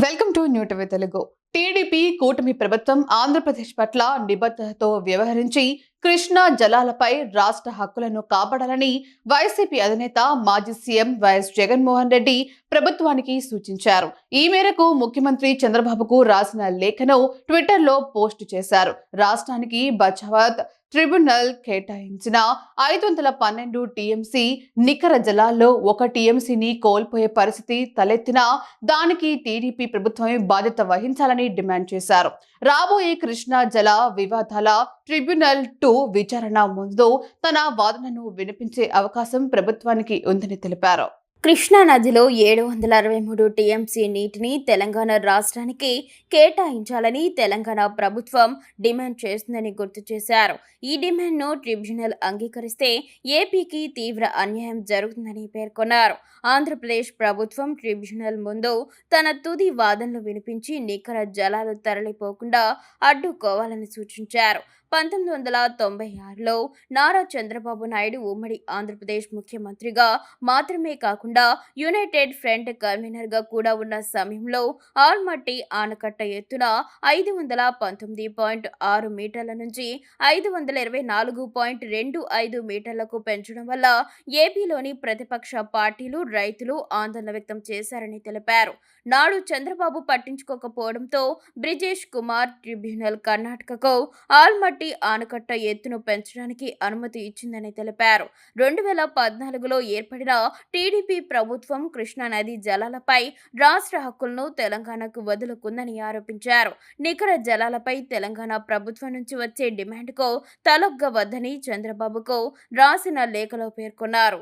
Welcome to new TV Telugu. TDP కూటమి ప్రభుత్వం ఆంధ్రప్రదేశ్ పట్ల నిబద్ధతతో వ్యవహరించి కృష్ణా జలాలపై రాష్ట్ర హక్కులను కాపాడాలని వైసీపీ అధినేత మాజీ సీఎం వైఎస్ జగన్మోహన్ రెడ్డి ప్రభుత్వానికి సూచించారు. ఈ మేరకు ముఖ్యమంత్రి చంద్రబాబుకు రాసిన లేఖను ట్విట్టర్లో పోస్టు చేశారు. రాష్ట్రానికి బచావత్ ట్రిబ్యునల్ కేటాయించిన 512 టీఎంసీ నికర జలాల్లో 1 టీఎంసీని కోల్పోయే పరిస్థితి తలెత్తినా దానికి టీడీపీ ప్రభుత్వమే బాధ్యత వహించాలని డిమాండ్ చేశారు. రాబోయే కృష్ణా జల వివాదాల ట్రిబ్యునల్ 2 విచారణ ముందు తన వాదనను వినిపించే అవకాశం ప్రభుత్వానికి ఉందని తెలిపారు. కృష్ణా నదిలో 763 టీఎంసీ నీటిని తెలంగాణ రాష్ట్రానికి కేటాయించాలని తెలంగాణ ప్రభుత్వం డిమాండ్ చేస్తుందని గుర్తు చేశారు. ఈ డిమాండ్ను ట్రిబ్యునల్ అంగీకరిస్తే ఏపీకి తీవ్ర అన్యాయం జరుగుతుందని పేర్కొన్నారు. ఆంధ్రప్రదేశ్ ప్రభుత్వం ట్రిబ్యునల్ ముందు తన తుది వాదనలు వినిపించి నికర జలాలు తరలిపోకుండా అడ్డుకోవాలని సూచించారు. 1996లో నారా చంద్రబాబు నాయుడు ఉమ్మడి ఆంధ్రప్రదేశ్ ముఖ్యమంత్రిగా మాత్రమే కాకుండా యునైటెడ్ ఫ్రంట్ కన్వీనర్గా కూడా ఉన్న సమయంలో ఆల్మట్టి ఆనకట్ట ఎత్తున 519.6 మీటర్ల నుంచి 524.25 మీటర్లకు పెంచడం వల్ల ఏపీలోని ప్రతిపక్ష పార్టీలు, రైతులు ఆందోళన వ్యక్తం చేశారని తెలిపారు. నాడు చంద్రబాబు పట్టించుకోకపోవడంతో బ్రిజేష్ కుమార్ ట్రిబ్యునల్ కర్ణాటకకు ఆల్మట్టి ఆనకట్ట ఎత్తును పెంచడానికి అనుమతి ఇచ్చిందని తెలిపారు. 2014లో ఏర్పడిన టీడీపీ ప్రభుత్వం కృష్ణా నది జలాలపై రాష్ట్ర హక్కులను తెలంగాణకు వదులుకుందని ఆరోపించారు. నికర జలాలపై తెలంగాణ ప్రభుత్వం నుంచి వచ్చే డిమాండ్కు తలొగ్గవద్దని చంద్రబాబుకు రాసిన లేఖలో పేర్కొన్నారు.